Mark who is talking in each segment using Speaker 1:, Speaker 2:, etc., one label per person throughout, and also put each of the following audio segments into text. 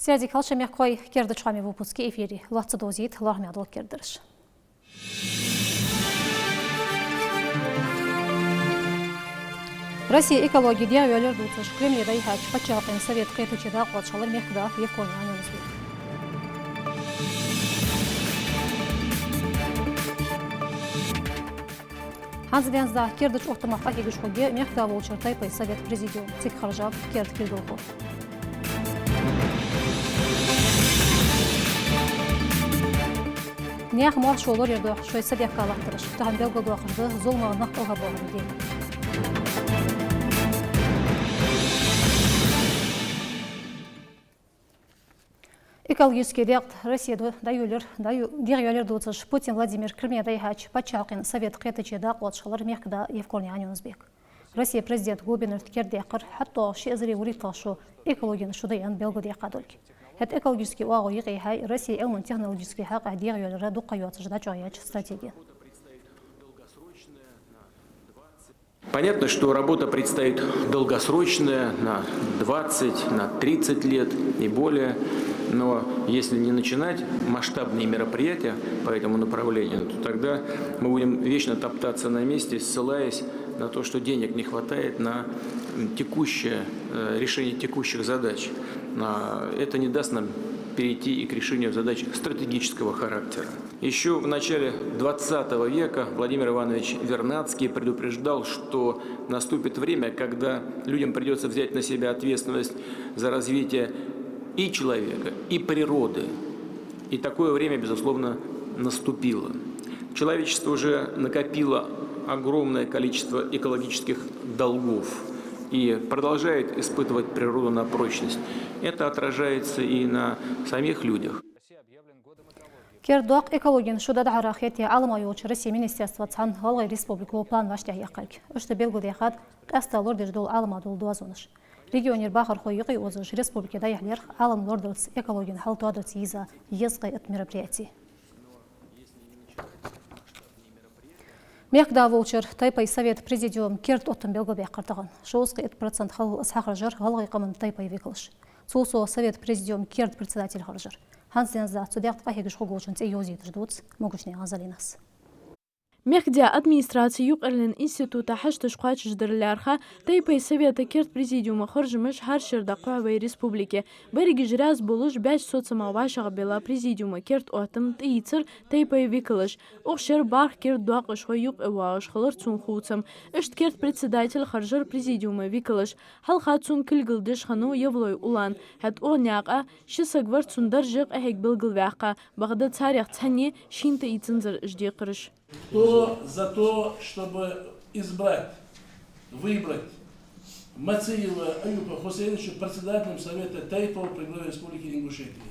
Speaker 1: Сядик алшамякой кердычами в выпуске эфире. Лацадозит лармядол кердырш. Россия экология диавелер дуцыш. Кремле дайхач пачапен совет кретучеда кладшалар мехда евконя анонсвет. Ханздензда кердыч охтамаққа кегішқоге мехда волчар тайпай совет президиум тек харжав керд киргулхов. Нех марш олар ерді шойса бекка алақтырыш. Тағын белгі дуақырды золмағынақ оға болған дейін. Экологический ряд России дайюлер дуцыш Путин Владимир Кремле дайхач пачалқин совет қетычеда қуатшалар мекда Евкорни Анюнсбек. Россия президент Губинер Кердекар хатто шиазри уриталшу экологияны шудаян белгі дейқадольки. Это экологический уагу хай Россия элмон технологический хак адиюлера дукаюатыш дачаяч стратегия.
Speaker 2: Понятно, что работа предстоит долгосрочная, на 20, на 30 лет и более. Но если не начинать масштабные мероприятия по этому направлению, то тогда мы будем вечно топтаться на месте, ссылаясь на то, что денег не хватает на решение текущих задач. Это не даст нам перейти и к решению задач стратегического характера. Еще в начале 20 века Владимир Иванович Вернадский предупреждал, что наступит время, когда людям придется взять на себя ответственность за развитие и человека, и природы. И такое время, безусловно, наступило. Человечество уже накопило огромное количество экологических долгов и продолжает испытывать природу на прочность. Это отражается и на самих людях.
Speaker 1: Кердуак экологин шудад арахети алмайоч Россия министерства цан Галгай республику план ваштя якалк. Ушты белгудехат касталор деждол алмадул дуазоныш. Регионер бахар хойюqi озыш республики даяхлер алым лордерс экологин халтуадырц иза езгай от мероприятий. Мекда волчер тайпай совет президиум керт оттан белгобек картаган. Шоусқы 1% хал сахаржар галгай камын тайпай векылыш. Сулсо совет президиум керт председатель харжар. Хансенза судяк ахегиш хоголчын цейозит ждуц могушне азалинас.
Speaker 3: Мехдя администрации юqerlin института хаштыш қуач ждырлярха тайпай совета керт президиума хоржымыш харшырда қуавай республике. Береги жраз болуш 5 соцама вашаға бела президиума керт отым тейцер тайпай викылыш. Оқшер бар керт дуақыш хой юq эвағыш хылыр цун хуцам. Ишт керт председатель харжыр президиума викылыш. Халха цун кілгілдіш хану евлой улан. Хәт оғняға шисагвар цундар жық әхек білгіл вәққа. Бағда царяқ цәне шинты ицінзір жде қырыш.
Speaker 4: Кто за то, чтобы выбрать Мациева Аюпа Хусейновича председателем Совета Тайпова при главе Республики Ингушетия.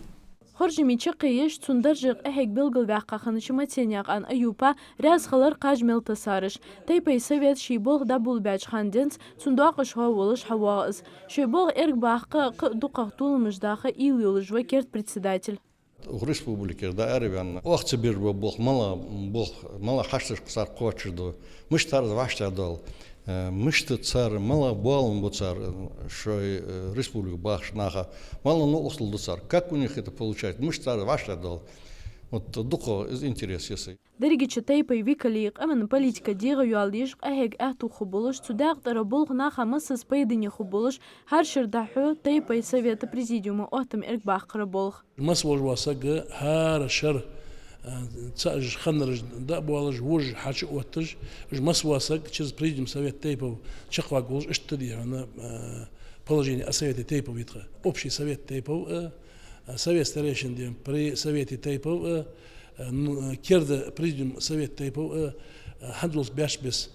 Speaker 3: Хоржимичи қиеш цундаржық әхек білгіл вәққа қанышы Маценяқ ан Аюпа ряз қалар қажмел тасарыш. Тайпай совет шейболг да бұл бәч қанденс цундуақ ұшға олыш хауағыз. Шейболг әрг баққа дуқақ тулымыждақы ил елыжва керт председатель.
Speaker 5: В республике, да, ребята, охцы бирбо бог, мало хаштыш цар кочерду, мыш цар ваштя дал, мыш цар мало балом бо цар, что республика башнаха, мало но услуг цар. Как у них это получается? Мыш цар ваштя дал. Вот духо интерес если.
Speaker 3: Дерегичи тайпай викалиq аман политика дига юалдиш ахег ахту хубулыш цудaq тарабулг наха масс спайдыне хубулыш харшир даху тайпай совета президиума отам эрг бахқыра болг.
Speaker 4: Мас вожвасага харшир цаж ханрж да болж вож хачи оттыж мас васаг через президиум совет тайпов чақвагулж иштыди на положение совета тайпов витра. Общий совет тайпов совет старейшин при совете тайпов керда президиум совет тайпов хандлус бяшбес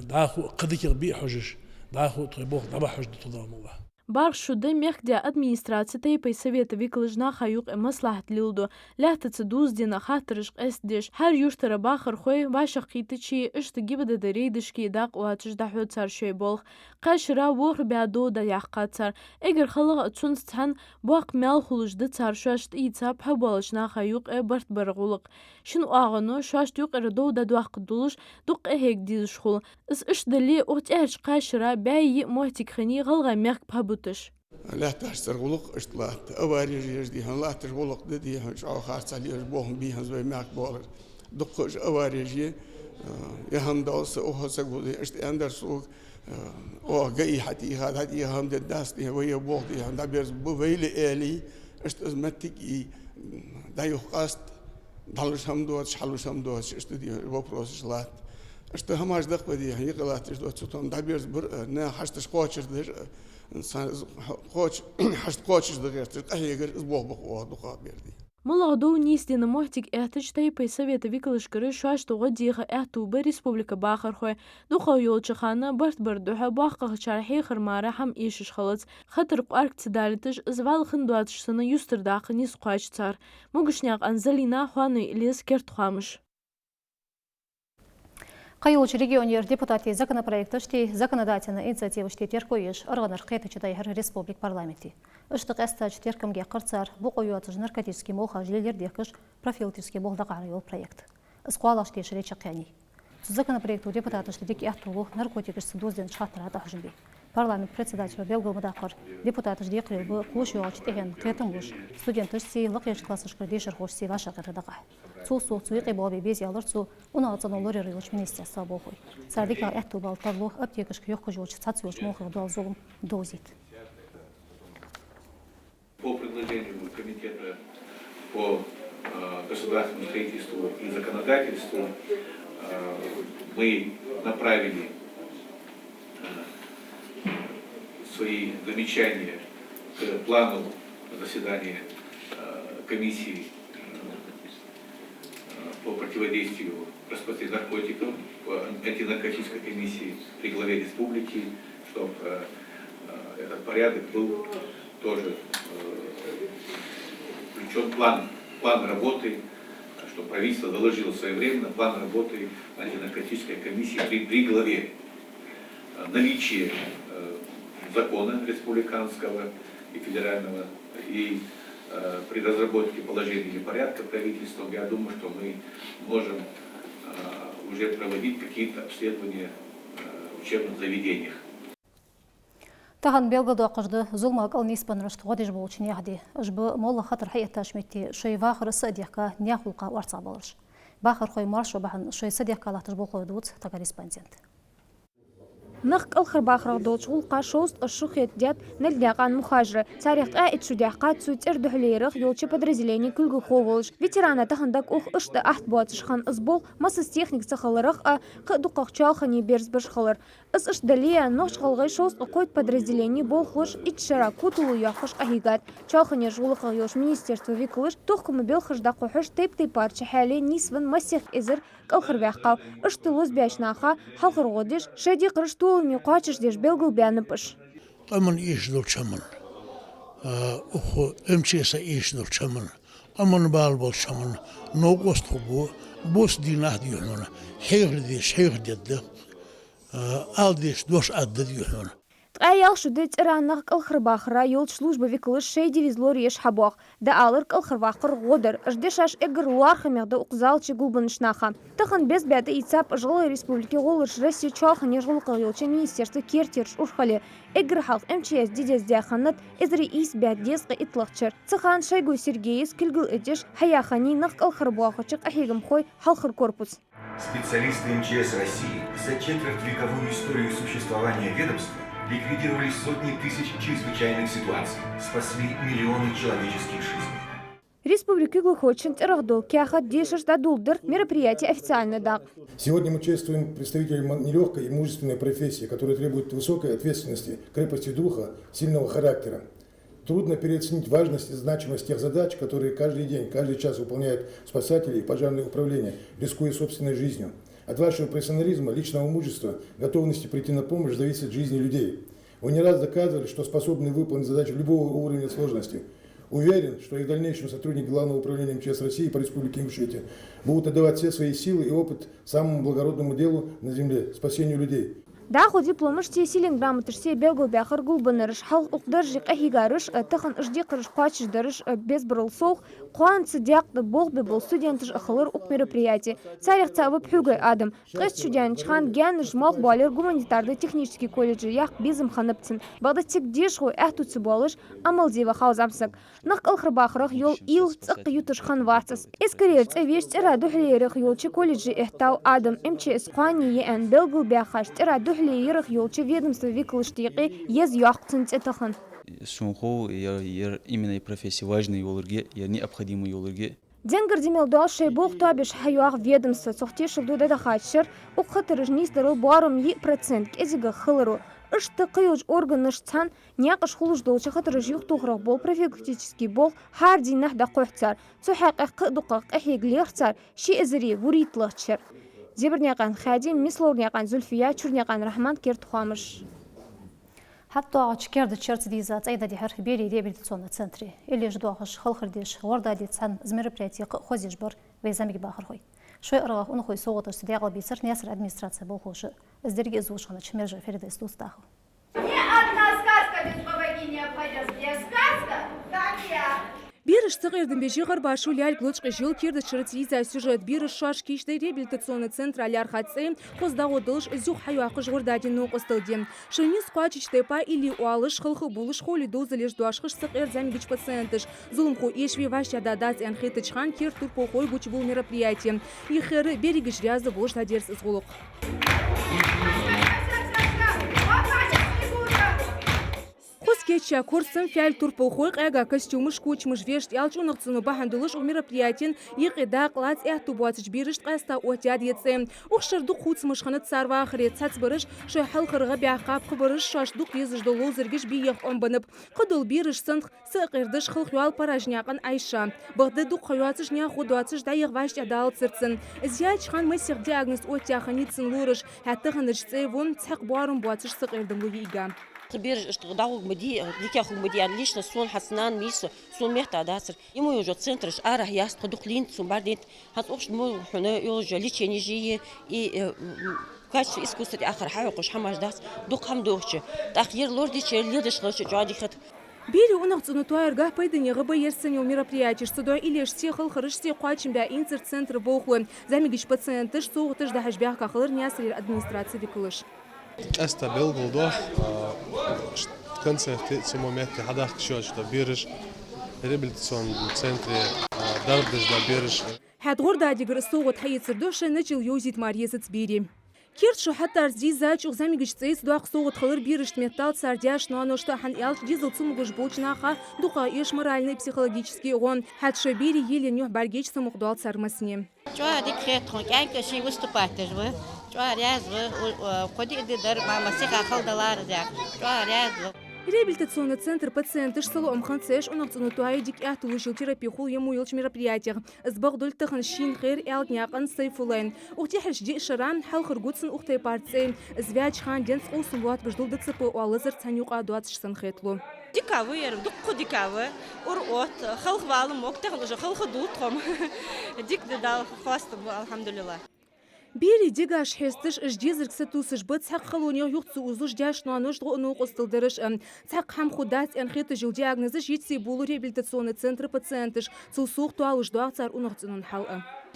Speaker 4: даху қадикер би хожиш даху требох даба хожды тудамула.
Speaker 3: Бар шуды мехдя администрация тайпай совета виклыжна хаюq маслахат лилду. Ляхтацы дуздина хатырыш эсдеш. Хар юштара бахар хой ваша қитычи ишты гибада да рейдышки дақ уатыш даху цар шой болг. Қашыра вор бядо да яққа цар. Эгер халыға цун стхан буақ мял хулыжды цар шуашт ицап хабалышна хаюq барт барғулық. Шын уағыну шуашт юқ эрдоу да дуақ дулыш дуқ эхек дизыш хул. Ис иш дали оғт әрш қашыра бәйі мохтик хани ғалға меқ пабут.
Speaker 6: لا تحسر غلق اشتلات أواري يجدي هن لا تغلق ددي هن شو خاص عليه بوهم بيهن زي معك بولر دقش أواري جي يهم دوس أوه سقولي اشت أندر سوق أوه جاي حتى هذا هدي هم الداس دي ويا بوه دي هم دبيرز بويل آلي اشت أزمتك دايو قاست دالش هم دوس حلوش هم دوس اشت دي وبروس شلات اشت هماش دق بدي هني قلات اشت دوس توم دبيرز بر نا حشتش قوتش در إنسان قوتش حشت قوتش دغير تأهي غير أسبوع بقوة دقات بيردي
Speaker 3: Молодou нестина мохтик эhtич тайпай совета викалышкары шуаш тоғы дейғы әhtубы республика бақыр хой. Дұқау елчықаны барт-бардуға баққы чархи қырмары хам ешіш қалыц. Хатыр қуарк цидалитыш звал хындуатышсыны юстырдақы нес қуач цар. Мұгышняқ анзалина хуаны илес керт хуамыш.
Speaker 1: Кайылыч регионер депутаты законопроекта шти законодательная инициатива шти теркоеш арганар кайтычыдай республик парламенти. Ыштық әстач теркімге қырцар бұл қойуатыж наркотический молха жилелер декіш профилактический молдақары ел проект. Исқуалаш теш речі қияни. Законопроекту депутаты шти деки әттулу наркотикішсі дозден шаттырады ақжынбей. Парламент председателя Белгомадақыр депутаты жде қылбы қош юғалчы теген қетін ғыш студенттіш сей лық еш классышқыр дейшір қош сей ваша қетадыға. Цу цуйқи болбе без ялыр цу унаатсан олар ерилыч министерства болхой. Сардика әтту балтарлу аптекішкі yoққы жолчы сациош молхығы дуал золым дозит.
Speaker 7: По предложению Комитета по государственному строительству и законодательству мы направили свои замечания к плану заседания комиссии по противодействию распространению наркотиков, по антинаркотической комиссии при главе республики, чтобы этот порядок был тоже включен план работы, что правительство доложило своевременно план работы антинаркотической комиссии при главе. Наличие закона республиканского и федерального и при разработке положений или порядка правительством, я думаю, что мы можем уже проводить какие-то обследования в учебных заведениях.
Speaker 1: Таган Белгоду ақырды зулмак ал неспан рашты ғадеш болчын яғди. Жбы молла хатыр хайет ташметті шой вақыры садияқа няхулқа варца болыш. Бақыр қой маршо бахан шой садияқа лақтыр бол қойды өт та корреспондент.
Speaker 8: نق الخر باخر دوتش والقا شوست الشخيت ديات نلداقان مخاجرة تاريخ قائد شديقات سوت إردهليرخ يولش подразделение كل خوغولش ветерана تهندك أخ أشت أحد بواتش خان أسبول مسس تيخنيك سخلرخ قدوق شالخني بيرز برشخلر أش دليا نوش خلغي شوست قويد подразделение بول خوش إتشرا كوتولو يخش أهيغات شالخني جولخ يوش министерство виклش توخكم بيلخش داقو حش تيب بارش حالي نيسفن مسيخ إزر كالخر بيحقاو أشتلوز بيشناخا حلخر غودش شدي قرشتو ميقاتش ديش بيلغو بيانبش
Speaker 9: أمن إيش دول شمن أخو أمشيسا إيش دول شمن أمن بالبول شمن نوقوست خبو بوس ديناه ديوحنونا حيغر ديده آل ديش دوش عدد ديوحنونا
Speaker 8: تقايل شدت إرانق الخرباخرة يولد служба виклыш шей дивизлор еш хабох да алырк الخرباخر غودر أجدشاش إجر وارخ ميغدا أقزالشي гулбанышнаха تخن без бяда إيцап жылы республики غولش Россия чалхан ежғыл қылғылчы министерство кертерш ушхали إجر халк МЧС дидес дяханат إزري إيس бяд десқы итлықчыр цыхан Шойгу Сергеевс кілгіл эдеш хаяхани нақ الخرбуахычық ахигам хой халқыр корпус.
Speaker 10: Специалисты МЧС России за четвертьвековую историю существования ведомства ликвидировали сотни тысяч чрезвычайных ситуаций, спасли миллионы человеческих жизней.
Speaker 8: Республика Глухочин Рагдол Кяхат Дешиш Дадулдер мероприятие официально дак.
Speaker 11: Сегодня мы чествуем представителей нелегкой и мужественной профессии, которая требует высокой ответственности, крепости духа, сильного характера. Трудно переоценить важность и значимость тех задач, которые каждый день, каждый час выполняют спасатели и пожарные управления, рискуя собственной жизнью. От вашего профессионализма, личного мужества, готовности прийти на помощь зависит жизни людей. Вы не раз доказывали, что способны выполнить задачи любого уровня сложности. Уверен, что и в дальнейшем сотрудники Главного управления МЧС России по Республике Ингушетия будут отдавать все свои силы и опыт самому благородному делу на земле – спасению людей.
Speaker 8: Даху дипломыш тесилен грамотышсе белгу бяхар гулбанырыш халк уқдыржик ахигарыш тыхан иждикырыш қуачыждарыш безбрыл соух қуан цидяқты болбе бол студентыш ахылыр уқ мероприятие. Царих цавып хюгай адам. Тғыз чудянчхан гян жмох буалер гуманитарды технический колледжи ях безым ханапцин. Бағда тек дешху әхтуцы болыш амалдева хаузамсак. Нақ алхырбахырық йол ил цық ютыш хан варцас. Эскерер цевеш цера духлерих йолчы колледжи эхтау адам МЧС қуани ен белгу бяхаш цера духлерих йолчы ведомство виклыштиқи ез яхтын цетахан.
Speaker 12: Шунху именно и профессии важные юлырге, необходимые юлырге.
Speaker 8: Денгар демелдал шейбух табиш хаюах ведомство цохтишек дуда хатшер уқхатырыжни здоров баром %, кезига хылыру. Ышты қиюж органыш цан няқыш хулуш долчы хатырыж юхтухрах бол профилактический бол хардинах да қойхцар. Цухақ қыдуқақ әхеглерцар ши эзери вуритлахчер. Зебірняқан Хадим, Мислорняқан Зульфия, Чурняқан Рахман Кертухамыш.
Speaker 1: Хатто чекерді черцдиза цайда дихар бери реабилитационный центре. Или ждуахыш халхырдеш орда лицан з мероприятия хозиш бар вейзамик бахархой. Шой аргах унхой соғытыш сидягал бейсір несір администрация был хоши. Издерге зушхана чмержа ферида из тустаху.
Speaker 13: Ни одна сказка без бабаги не обходится. Где сказка, так я.
Speaker 14: Бирыш цығырдың бежі ғарбашу ляль глочқы жыл керді шырытиза сюжет бирыш шаш кешті реабилитационный центр аляр хатсы қозда одылыш зюх хаюақы жғырдаден оқыстылден. Шынес қуачычтепа или уалыш қылқы бұлыш холі дозылеш дуашқыш сықыр зәмгіч пациентыш. Зұлымқу ешве вашядадаз әнхетічхан кер турпохой бұч бұл мероприятие. Ихері берегі жрязы бұлыш дадерсіз ғылық. Кетча курсом фяль турпохойк эга костюмыш кучмыш вешт ялчунах цуну бахандулыш у мероприятин иқида клац эхтубуатыч бирыш қаста отяд ецем. Ухшырду хуцмыш ханат сарва ахрет сацбырыш шо халқырға бяқап қыбырыш шашдук езыш долу зіргіш бейеқ омбанып. Қыдыл бирыш сынқ сықырдыш хылқюал паражняқан Айша. Бұғды дук қаюатыш няхудуатыш дайық ваш адал цырцын. Зяч хан мысиқ диагноз отяханицын лурыш. Хәттіғыныш цейвун цәқ буарым буатыш сықырдың луига.
Speaker 15: Бирж اشتغلوا مدي ديكاخو مدي ليش سون حسنان ميس سون مهتا داسر يمو يوجد سنترش اره ياس تدخلين سون بعدين هتوش مو هنا يوجد ليش نيجي اي كاش اسكوستي اخر حاوقش حماش داس دوق هم دوخش تاخير لوردي ليدش لوش جادي خت
Speaker 14: Бери унахцуну туайрга пайдыне гыбы ерсене мероприятие, что до или сехал хрыште қуачим бя инцер центр болхуэн. Замигич пациентыш соғытыш да хашбях кахылыр нясыр администрации викылыш.
Speaker 16: أستا بالغلطة كنسة في موميتي حداك شوش دا بيرش ريبلتسون سنتري دردش دا بيرش
Speaker 14: هاد دا ديگر الصوغة حيث سردوشة نجل يوزيت ماريزة بيري كيرتشو حتى أرزي زاج وغزاميجش تسيس دوق صوغة خلر بيرش ميتال سردяш نوانوشتا حن إلش ديزل цумугуш болчнаха духа иш моральный психологический он хадшо бири еле нюх баргеч самухдуал цармасне.
Speaker 17: Чуа дикхет хонкайка ши выступать жвы. Чуа рязвы ходи дидер мама сиха халдалар зяк. Чуа рязвы.
Speaker 14: Реабилитационный центр пациентыш сало омханцеш унахцунутуай дик яhtулышыл терапихул ему елч мероприятиях. Сбагдуль тыхан шин хэр ялтняқан сайфулайн. Ухтихаш ди шаран халхыр гудсын ухтай парцей. Звяч хан денс улсын луат гждул дцп уалызыр цанюка дуатшсан хэтлу.
Speaker 18: Дикавы ер, дукку дикавы, урот, халх валым мок, тахын уже халхы дутхом. Дик дедал хвастым, алхамдулилла.
Speaker 14: Бери дигаш хестыш ждезырк сатусыш быт цак халуния юхцу узуш дяш нуануш дгону қостылдырыш. Цак хам худать энхеты жил диагнозыш етси булу реабилитационный центр пациентыш. Цусух туалыш дуахцар унахцинун хал.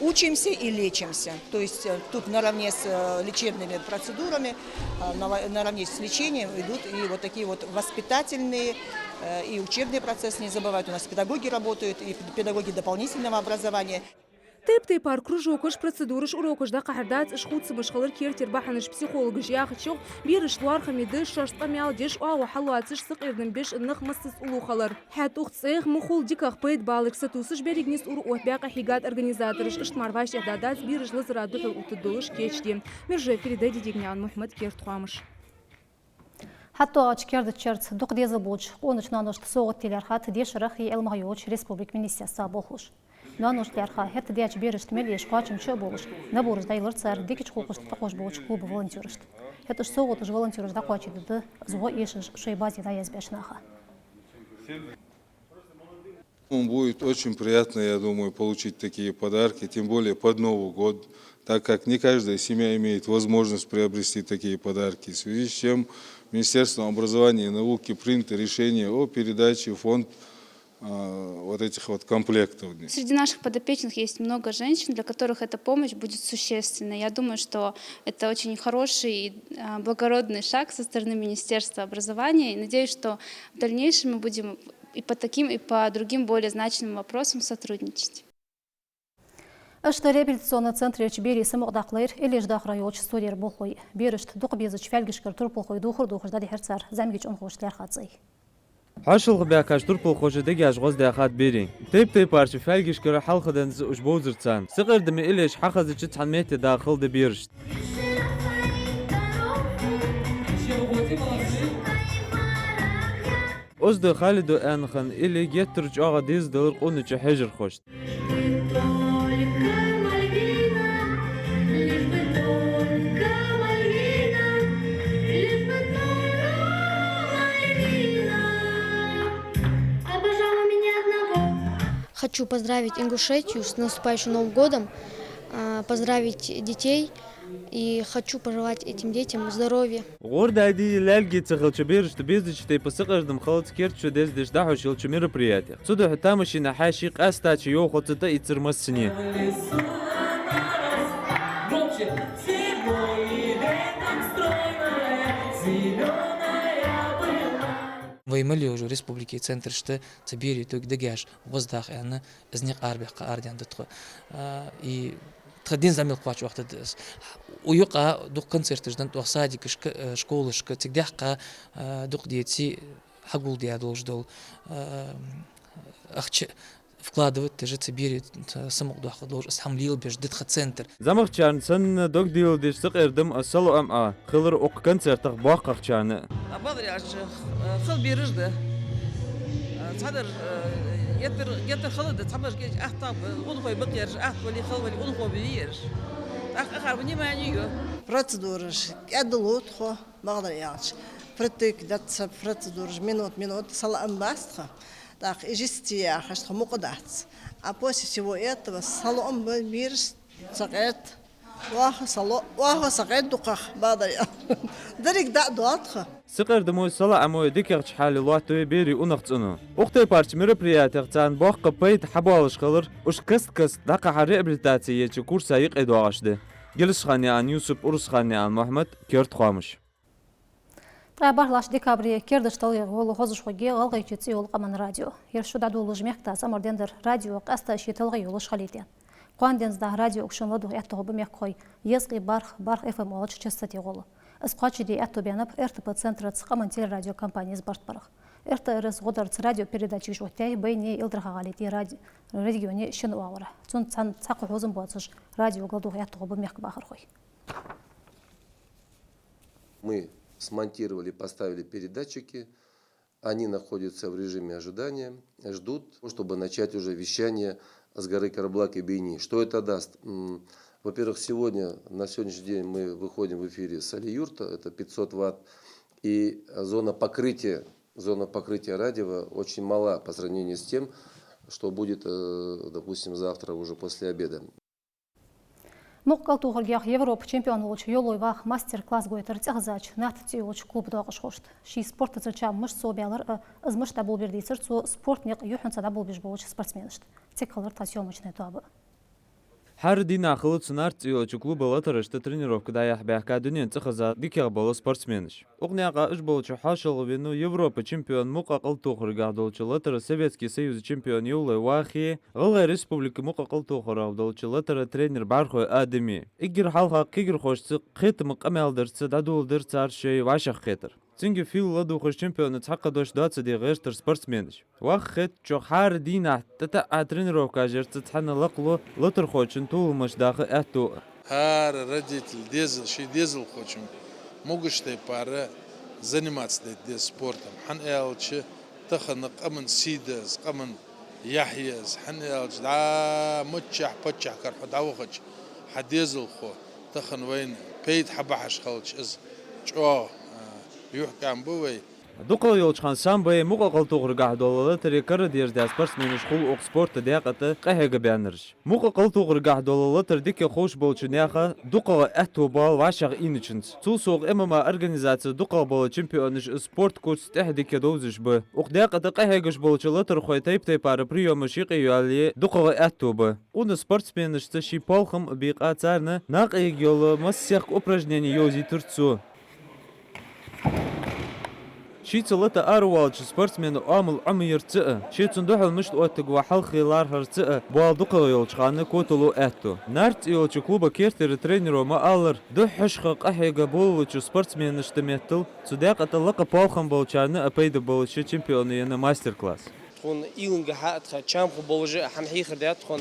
Speaker 19: Учимся и лечимся. То есть тут наравне с лечебными процедурами, наравне с лечением идут и вот такие вот воспитательные и учебные процессы. Не забывают, у нас педагоги работают, и педагоги дополнительного образования.
Speaker 14: Тип пар кружокыш процедурыш урокыш да қахардат ишхутсыбыш қалыр кертер баханыш психологы жияқычық беріш луар хамиды шашқа мял деш ауа халуатсыш сықырдың беш нық мысыз улу қалыр. Хәт ұқцех мұхул дикақ пейд балык сатусыш берігнес ұр отбяқ ахигат организаторыш ыштмарваш ядадаз беріш лызыра дұхыл ұтыдылыш кечде. Мерже передайды дегнян Мухмед Кертхуамыш.
Speaker 1: Хатто ачкерді черт дуқ дезі болч, оныч нанышты соғыт телерхат дешіріх и Элмағайоч республик министерства болхуш. Нуанош лярха хет дяч берешт мелеш қуачым чö болыш. Наборыш дайлыр цар декич қоқышты тақош болыш клубы волонтерышт. Хетыш соғытыш волонтерыш да қуачыдыды зуға ешіш шойбази да язбяшнаха.
Speaker 20: Будет очень приятно, я думаю, получить такие подарки, тем более под Новый год. так как не каждая семья имеет возможность приобрести такие подарки, в связи с чем Министерством образования и науки принято решение о передаче в фонд вот этих вот комплектов.
Speaker 21: Среди наших подопечных есть много женщин, для которых эта помощь будет существенной. Я думаю, что это очень хороший и благородный шаг со стороны Министерства образования. И надеюсь, что в дальнейшем мы будем и по таким, и по другим более значимым вопросам сотрудничать.
Speaker 1: Ашта реабилитационный центр Чбери самоғдақлайыр ележдақ райолч студер болхой. Берішт дұқ безіч фәлгішкір тұр болхой дұқыр-дұқырдады херцар зәмгеч онғоштылар қатзай.
Speaker 22: حاشل غباكاش تربل خوش دقاش غوز داخات بيري تيب بارش فالجيش كرا حلقة دنز وشبوزر تسان سقر دمي إليش حقز جت عن ميت داخل دبيرشت أصد خالد أنخن إلي جترج آغا ديز دور قونج حجر خوشت
Speaker 23: Хочу поздравить Ингушетию с наступающим Новым годом, поздравить детей и хочу пожелать этим детям здоровья.
Speaker 22: Гордо ади лальги цехал чабирш тбиздич ты посыкаждым халт скерт что дез деш даху шил чумир приятия. Суда хатамаши на хашик астачи ё хотцата и цирмасни.
Speaker 24: Ваймали уже республики центр что Цибири тук дегаш воздах она из них арбих ардиан дутко и традин замил квач вaqt дес уюка дук концерт ждан то садик школышка тигдахка дук дети хагул диа долждол ахч вкладывать те же Цибири самок дух должен самлил беж дитха центр
Speaker 22: замах чансан док дил деш сыкырдым асалу ама хылыр ок концертах бақақ чаны
Speaker 25: Абадряш خل بيرجده صدر يتر خلد صبر كيش أخطاب أنخوي بقيرش أخولي خلولي أنخوي بيرش أخر بني ما يجيو
Speaker 26: процедураж أدلوت خو بقدر يعيش فرتك دت процедураж минут салам бастха так إجستي أخش خو مقدات а после всего этого салам бирш сакет واه سقيت دقخ بقدر درك دا دواتخ
Speaker 22: سقر دمو صلا عمو ديكرش حالي لواتو بيري ونغتنو وقتي بارش مربريات اغتان بوخ قبيت حبالش خلر وش كست دقا حري ابلتاتي كورس سايق ادواغشده جلس خاني عن يوسف ورس خاني عن محمد كيرت خامش
Speaker 1: Барлаш декабре кердышталы олы ғозышқоге ғалғай четсе ол қаман радио. Ершуда долы жмекта самардендер радио қаста шетілғай олы шқалетен. Қуандензда радио ұқшынлады әттіғыбы мекқой. Езғи барх FM олыч частоте олы. Исқачыде әтті беніп РТП центры цқаман телерадио компанияз барт барық. РТРС ғодарц радио передачи жоғтай бәйне елдірға ғалеті регионе шын уағыры. Цун цақы ғозын болсыш радио ғалдығы әттіғыбы мек бағыр қой.
Speaker 27: Мы смонтировали, поставили передатчики, они находятся в режиме ожидания, ждут, чтобы начать уже вещание с горы Карабулак и Бейни. Что это даст? Во-первых, на сегодняшний день мы выходим в эфире с Али-Юрта, это 500 ватт, и зона покрытия радио очень мала по сравнению с тем, что будет, допустим, завтра уже после обеда.
Speaker 1: Мұққал туғыргеғ Европа чемпион олыч елойвақ мастер-класс гойтыр тіғзач нәтті олыч клуб дағыш қошты. Ши спорт тұзырча мұш собиялар ұзмыш да бол бердейсір, спорт неқ юхынса да бол беш болыч спортсменішті. Тек қалыр тасиомычны туабы.
Speaker 22: Har din ақылы цунар цыйлычы клуба латырышты тренировка даяқ бәққа дүнен цықыза дикеғ болы спортсменіш. Оғняға үш болычы хашылы вену Европа чемпион мұқақыл тоқырға долчы латыры Советский Союз чемпион Юлай Вахи, Ғылай Республика мұқақыл тоқырға долчы латыры тренер Бархой Адеми. Игер халға кегер қошсы қетімі қамелдірці дадулдыр цар шей вашақ қетір. Цинги фил ладу хош чемпион цақа дош 20 дегештер спортсмениш. Вахет чо хар дина тата тренировка жерцы цхана лaqlo лотер хочин тулмаш дахы ату.
Speaker 4: Хар родитель дезл хочем. Могуш ты пара заниматься этим спортом. Хан элчи таханак аман сидас, аман яхьяз, хан элч да мутчах потчах карху давхач. Хадезл хо тахан вайн пейт хабахаш халч из чо يحكم بوي
Speaker 22: دقل يلشخان سامبي مقاقل توغرقا دولة تريكر دير دا سبورتسمن شخول اوق سبورت داقة قهيق بيانرش مقاقل توغرقا دولة تردك خوش بولشنياخا دقل اتو بال واشاق إنشنس تول سوق امما ارغانيزاتي دقل بول چمبيونش سبورت كوتش تحدك دوزش بو اوق داقة قهيقش بولشلتر خوي تيب تيبار بريو مشيقي يالي دقل اتو بو اون سبورتسمنش تشي بالخم بيقا تارنا ناقيق يول مسيق упражнений يوزي ترتسو شيتلتا أروالج سبورتسمن عامل عمير تأ شيتون دوحل مشت أوتق وحل خلار هرتأ بالدقة يلشخانة كوتلو أتو نارت يلش كلوبا كيرتر ترينرو ما ألر دوحش خق أحيقا بولوش سبورتسمن نشتميتل صداقة اللقة بالخم بولشارنا أبيد بولش چمبيونينا ماستر كلاس
Speaker 2: تكون إيلنجا حقتها تشامبو بولجا حم حيخر ديات تكون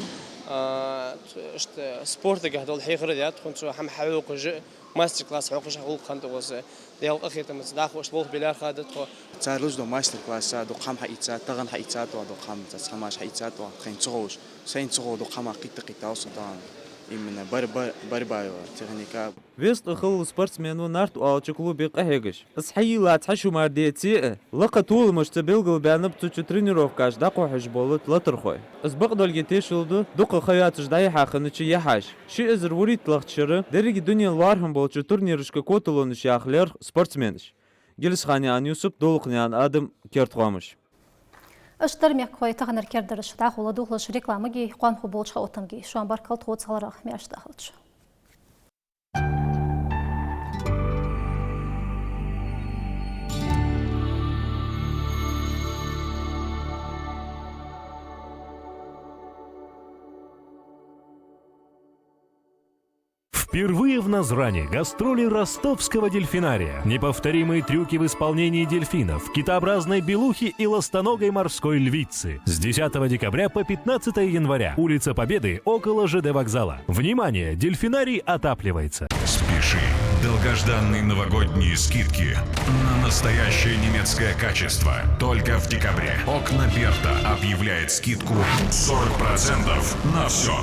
Speaker 2: سبورت قاعد الحيخر ديات تكون شو حم حلوق جا ماستر كلاس حقوق حقوق خانت وز ديال أخيرا مصداق وش بوه بلار خادت خو
Speaker 3: تعرض دو ماستر كلاس دو قام حيتات تغن حيتات ودو قام تسماش حيتات وخين تغوش سين تغو دو قام قيت وسطان именно борьба техника
Speaker 22: вест خل سبورتسمنو نارت أوتش كلوبي قهيقش صحيلا تحشو مارديتي لقى طول مشتبلغل بانب تشو ترينيروفكاش داقو حش بولت لترخوي اسبق دولجيتي شلدو دقة خياتش داي حاخنچي يحاش شي ازر وريت لغتشرı دريگي دنيا لارهم bolçu turnirishka kotulunish yaxler sportsmenish Gelishxaniyan Yusuf Doluknyan adım kertqamış
Speaker 1: اشترميك خوي تغنر كردرش داخل دوغلش ريكلامجي قوان خبولش خوتنجي شوان باركل تغوت صغرق مياش داخلش
Speaker 5: Впервые в Назране гастроли ростовского дельфинария. Неповторимые трюки в исполнении дельфинов, китообразной белухи и ластоногой морской львицы. С 10 декабря по 15 января. Улица Победы около ЖД вокзала. Внимание! Дельфинарий отапливается.
Speaker 6: Спеши! Долгожданные новогодние скидки на настоящее немецкое качество. Только в декабре. Окна Берта объявляет скидку 40% на все.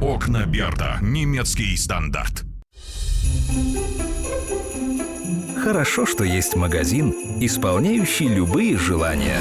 Speaker 6: Окна Берта. Немецкий стандарт.
Speaker 7: Хорошо, что есть магазин, исполняющий любые желания.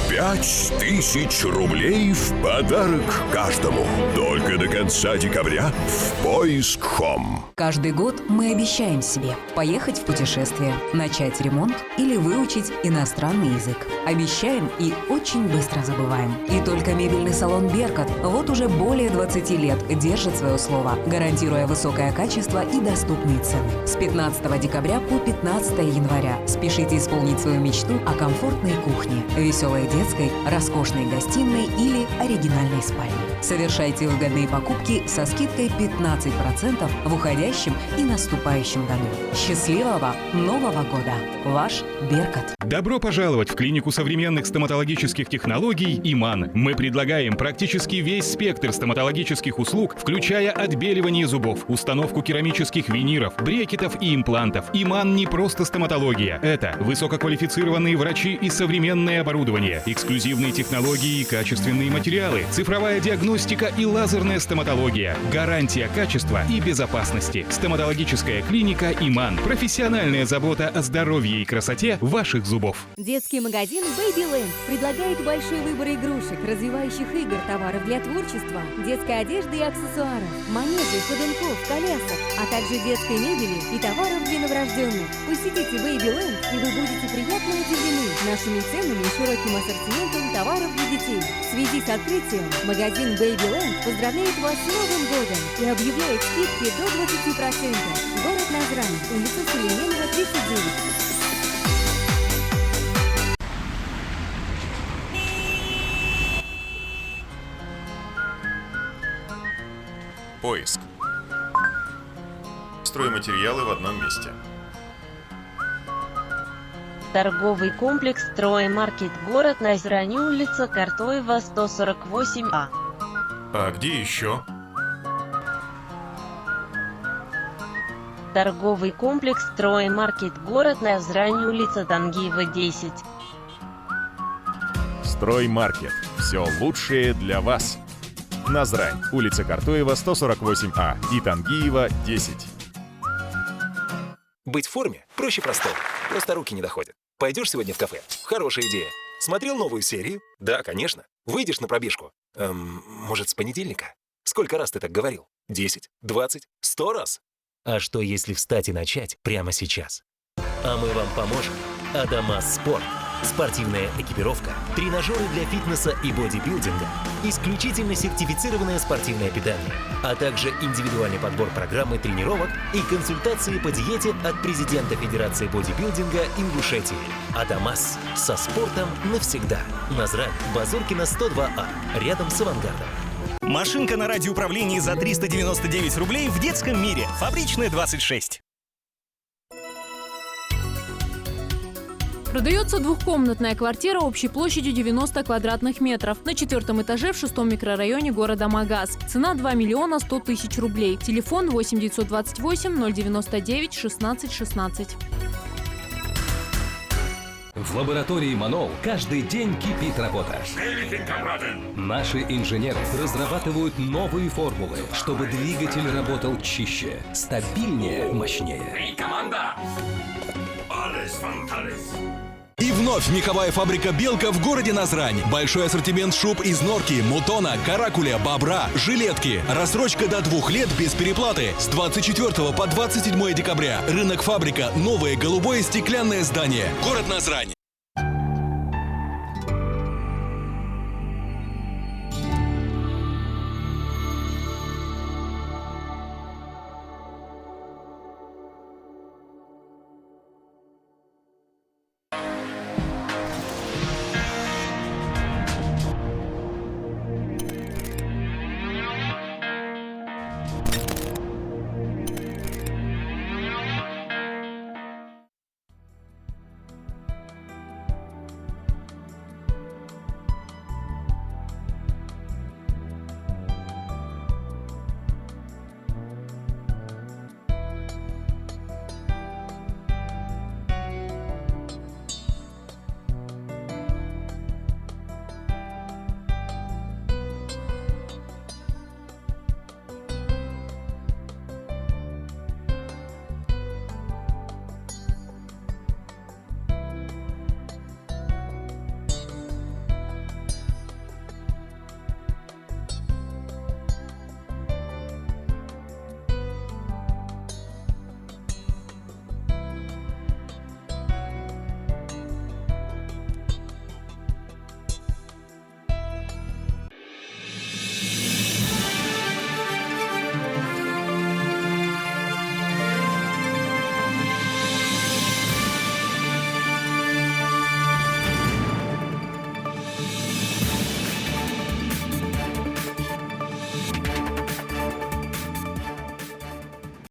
Speaker 6: 5000 рублей в подарок каждому. Только до конца декабря в Поиск Хом.
Speaker 9: Каждый год мы обещаем себе поехать в путешествие, начать ремонт или выучить иностранный язык. Обещаем и очень быстро забываем. И только мебельный салон «Беркат» вот уже более 20 лет держит свое слово, гарантируя высокое качество и доступные цены. С 15 декабря по 15 января спешите исполнить свою мечту о комфортной кухне, веселой детской, роскошной гостиной или оригинальной спальне. Совершайте выгодные покупки со скидкой 15% в уходящем и наступающем году. Счастливого Нового года! Ваш «Беркат».
Speaker 10: Добро пожаловать в клинику современных стоматологических технологий «Иман». Мы предлагаем практически весь спектр стоматологических услуг, включая отбеливание зубов, установку керамических виниров, брекетов и имплантов. «Иман» не просто стоматология. Это высококвалифицированные врачи и современное оборудование, эксклюзивные технологии и качественные материалы, цифровая диагностика и лазерная стоматология, гарантия качества и безопасности. Стоматологическая клиника «Иман». Профессиональная забота о здоровье и красоте ваших зубов.
Speaker 28: Детский магазин Babyland предлагает большой выбор игрушек, развивающих игр, товаров для творчества, детской одежды и аксессуаров, манежей, ходунков, колясок, а также детской мебели и товаров для новорожденных. Посетите Babyland, и вы будете приятно удивлены нашими ценами и широким ассортиментом товаров для детей. В связи с открытием магазин Babyland поздравляет вас с Новым годом и объявляет скидки до 20%. Город Назрань, улица Сулейменова, 39.
Speaker 6: Поиск. Стройматериалы в одном месте.
Speaker 15: Торговый комплекс «Строймаркет», город Назрань, улица Картоева, 148А.
Speaker 6: А где еще?
Speaker 15: Торговый комплекс «Строймаркет», город Назрань, улица Тангиева, 10.
Speaker 6: Строймаркет. Все лучшее для вас. Назрань, улица Картоева, 148А и Тангиева, 10.
Speaker 29: Быть в форме проще простого. Просто руки не доходят.
Speaker 8: Пойдешь сегодня в кафе? Хорошая идея. Смотрел новую серию? Да, конечно. Выйдешь на пробежку? Может, с понедельника? Сколько раз ты так говорил? 10, 20, 100 раз? А что, если встать и начать прямо сейчас? А мы вам поможем. Адамас Спорт. Спортивная экипировка, тренажеры для фитнеса и бодибилдинга, исключительно сертифицированное спортивное питание, а также индивидуальный подбор программы тренировок и консультации по диете от президента Федерации бодибилдинга Ингушетии. Адамас. Со спортом навсегда. Назрань, Базуркина, 102А. Рядом с авангардом.
Speaker 11: Машинка на радиоуправлении за 399 рублей в детском мире. Фабричная 26.
Speaker 14: Продается двухкомнатная квартира общей площадью 90 квадратных метров на 4-м этаже в 6-м микрорайоне города Магаз. Цена 2 миллиона 100 тысяч рублей. Телефон 8 928 099 16 16.
Speaker 12: В лаборатории Манол каждый день кипит работа. Наши инженеры разрабатывают новые формулы, чтобы двигатель работал чище, стабильнее, мощнее.
Speaker 13: Команда!
Speaker 12: И вновь меховая фабрика «Белка» в городе Назрань. Большой ассортимент шуб из норки, мутона, каракуля, бобра, жилетки. Рассрочка до 2 лет без переплаты. С 24 по 27 декабря. Рынок «Фабрика». Новое голубое стеклянное здание. Город Назрань.